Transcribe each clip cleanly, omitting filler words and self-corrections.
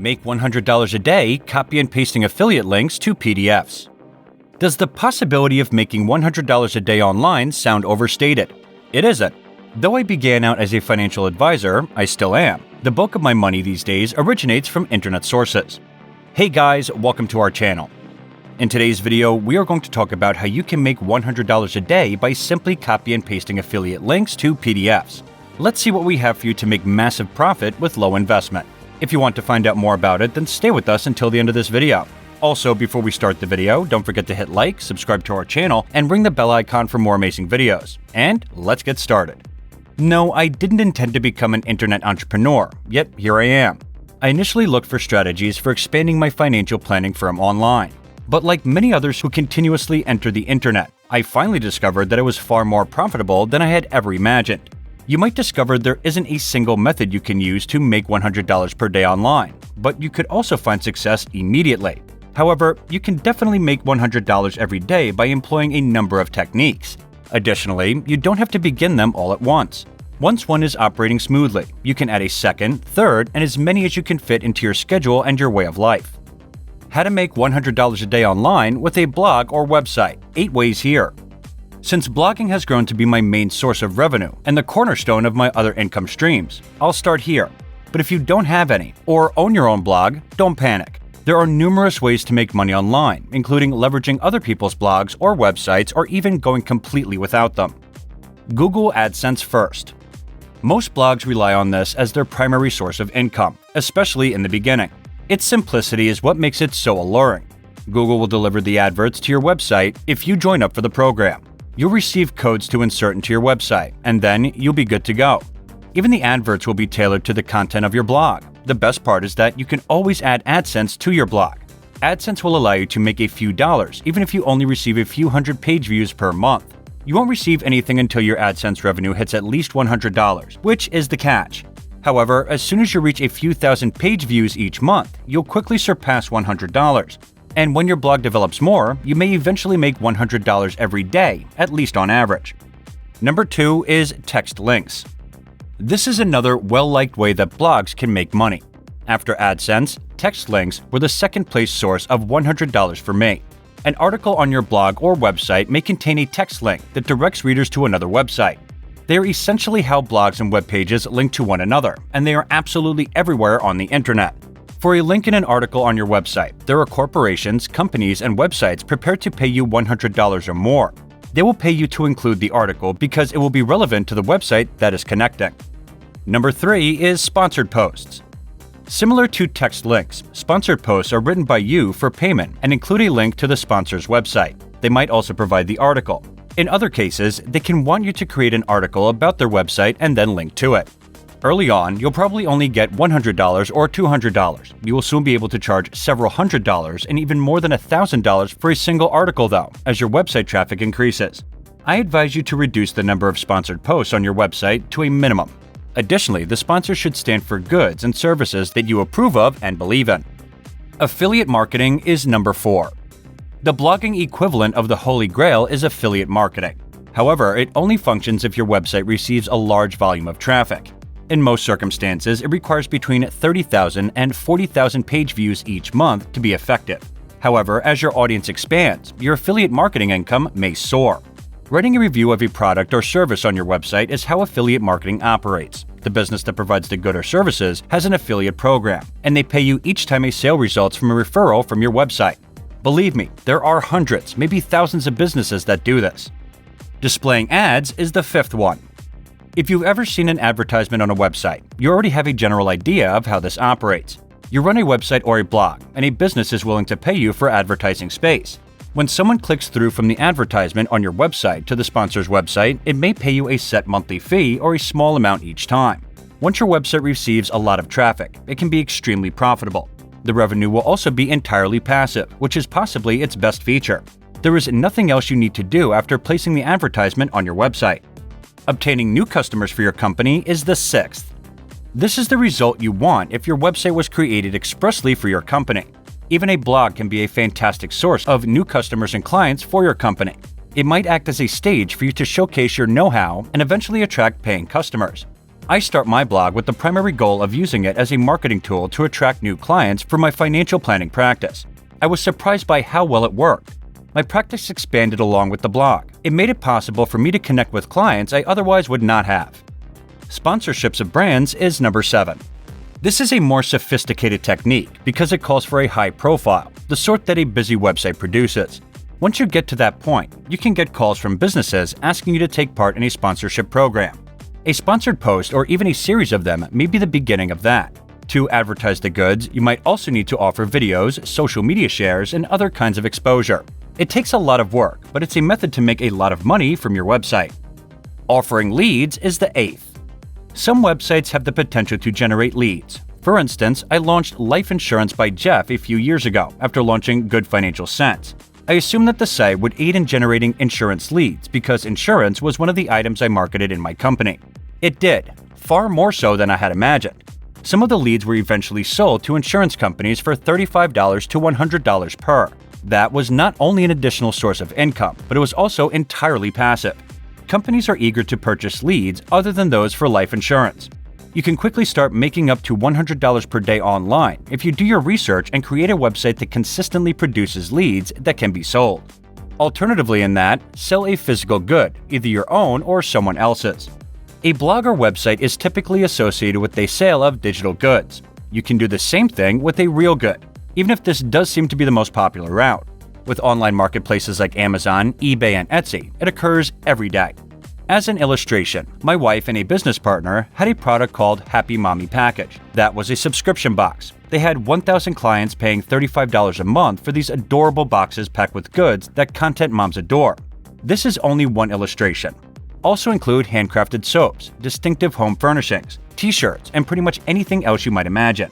Make $100 a day copy and pasting affiliate links to PDFs. Does the possibility of making $100 a day online sound overstated? It isn't. Though I began out as a financial advisor, I still am. The bulk of my money these days originates from internet sources. Hey guys, welcome to our channel. In today's video, we are going to talk about how you can make $100 a day by simply copy and pasting affiliate links to PDFs. Let's see what we have for you to make massive profit with low investment. If you want to find out more about it, then stay with us until the end of this video. Also, before we start the video, don't forget to hit like, subscribe to our channel, and ring the bell icon for more amazing videos. And let's get started. No, I didn't intend to become an internet entrepreneur, yet here I am. I initially looked for strategies for expanding my financial planning firm online. But like many others who continuously enter the internet, I finally discovered that it was far more profitable than I had ever imagined. You might discover there isn't a single method you can use to make $100 per day online, but you could also find success immediately. However, you can definitely make $100 every day by employing a number of techniques. Additionally, you don't have to begin them all at once. Once one is operating smoothly, you can add a second, third, and as many as you can fit into your schedule and your way of life. How to make $100 a day online with a blog or website. 8 ways here. Since blogging has grown to be my main source of revenue and the cornerstone of my other income streams, I'll start here. But if you don't have any or own your own blog, don't panic. There are numerous ways to make money online, including leveraging other people's blogs or websites or even going completely without them. Google AdSense first. Most blogs rely on this as their primary source of income, especially in the beginning. Its simplicity is what makes it so alluring. Google will deliver the adverts to your website if you join up for the program. You'll receive codes to insert into your website, and then you'll be good to go. Even the adverts will be tailored to the content of your blog. The best part is that you can always add AdSense to your blog. AdSense will allow you to make a few dollars, even if you only receive a few hundred page views per month. You won't receive anything until your AdSense revenue hits at least $100, which is the catch. However, as soon as you reach a few thousand page views each month, you'll quickly surpass $100. And when your blog develops more, you may eventually make $100 every day, at least on average. Number 2 is text links. This is another well-liked way that blogs can make money. After AdSense, text links were the second-place source of $100 for me. An article on your blog or website may contain a text link that directs readers to another website. They are essentially how blogs and web pages link to one another, and they are absolutely everywhere on the internet. For a link in an article on your website, there are corporations, companies, and websites prepared to pay you $100 or more. They will pay you to include the article because it will be relevant to the website that is connecting. Number 3 is sponsored posts. Similar to text links, sponsored posts are written by you for payment and include a link to the sponsor's website. They might also provide the article. In other cases, they can want you to create an article about their website and then link to it. Early on, you'll probably only get $100 or $200. You will soon be able to charge several $100s and even more than $1,000 for a single article though, as your website traffic increases. I advise you to reduce the number of sponsored posts on your website to a minimum. Additionally, the sponsor should stand for goods and services that you approve of and believe in. Affiliate marketing is number 4. The blogging equivalent of the Holy Grail is affiliate marketing. However, it only functions if your website receives a large volume of traffic. In most circumstances, it requires between 30,000 and 40,000 page views each month to be effective. However, as your audience expands, your affiliate marketing income may soar. Writing a review of a product or service on your website is how affiliate marketing operates. The business that provides the good or services has an affiliate program, and they pay you each time a sale results from a referral from your website. Believe me, there are hundreds, maybe thousands of businesses that do this. Displaying ads is the 5th one. If you've ever seen an advertisement on a website, you already have a general idea of how this operates. You run a website or a blog, and a business is willing to pay you for advertising space. When someone clicks through from the advertisement on your website to the sponsor's website, it may pay you a set monthly fee or a small amount each time. Once your website receives a lot of traffic, it can be extremely profitable. The revenue will also be entirely passive, which is possibly its best feature. There is nothing else you need to do after placing the advertisement on your website. Obtaining new customers for your company is the 6th. This is the result you want if your website was created expressly for your company. Even a blog can be a fantastic source of new customers and clients for your company. It might act as a stage for you to showcase your know-how and eventually attract paying customers. I start my blog with the primary goal of using it as a marketing tool to attract new clients for my financial planning practice. I was surprised by how well it worked. My practice expanded along with the blog. It made it possible for me to connect with clients I otherwise would not have. Sponsorships of brands is number 7. This is a more sophisticated technique because it calls for a high profile, the sort that a busy website produces. Once you get to that point, you can get calls from businesses asking you to take part in a sponsorship program. A sponsored post or even a series of them may be the beginning of that. To advertise the goods, you might also need to offer videos, social media shares, and other kinds of exposure. It takes a lot of work, but it's a method to make a lot of money from your website. Offering leads is the 8th. Some websites have the potential to generate leads. For instance, I launched Life Insurance by Jeff a few years ago after launching Good Financial Sense. I assumed that the site would aid in generating insurance leads because insurance was one of the items I marketed in my company. It did, far more so than I had imagined. Some of the leads were eventually sold to insurance companies for $35 to $100 per. That was not only an additional source of income, but it was also entirely passive. Companies are eager to purchase leads other than those for life insurance. You can quickly start making up to $100 per day online if you do your research and create a website that consistently produces leads that can be sold. Alternatively in that, sell a physical good, either your own or someone else's. A blog or website is typically associated with a sale of digital goods. You can do the same thing with a real good, even if this does seem to be the most popular route. With online marketplaces like Amazon, eBay, and Etsy, it occurs every day. As an illustration, my wife and a business partner had a product called Happy Mommy Package. That was a subscription box. They had 1,000 clients paying $35 a month for these adorable boxes packed with goods that content moms adore. This is only one illustration. Also include handcrafted soaps, distinctive home furnishings, t-shirts, and pretty much anything else you might imagine.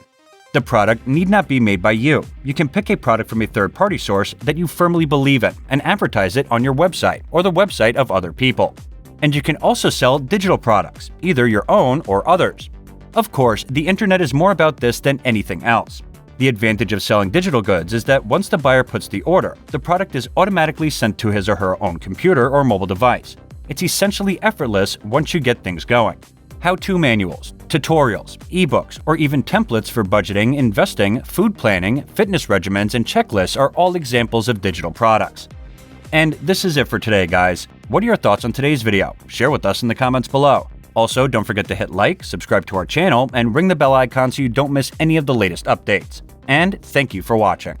The product need not be made by you. You can pick a product from a third-party source that you firmly believe in and advertise it on your website or the website of other people. And you can also sell digital products, either your own or others. Of course, the internet is more about this than anything else. The advantage of selling digital goods is that once the buyer puts the order, the product is automatically sent to his or her own computer or mobile device. It's essentially effortless once you get things going. How-to manuals, tutorials, ebooks, or even templates for budgeting, investing, food planning, fitness regimens, and checklists are all examples of digital products. And this is it for today, guys. What are your thoughts on today's video? Share with us in the comments below. Also, don't forget to hit like, subscribe to our channel, and ring the bell icon so you don't miss any of the latest updates. And thank you for watching.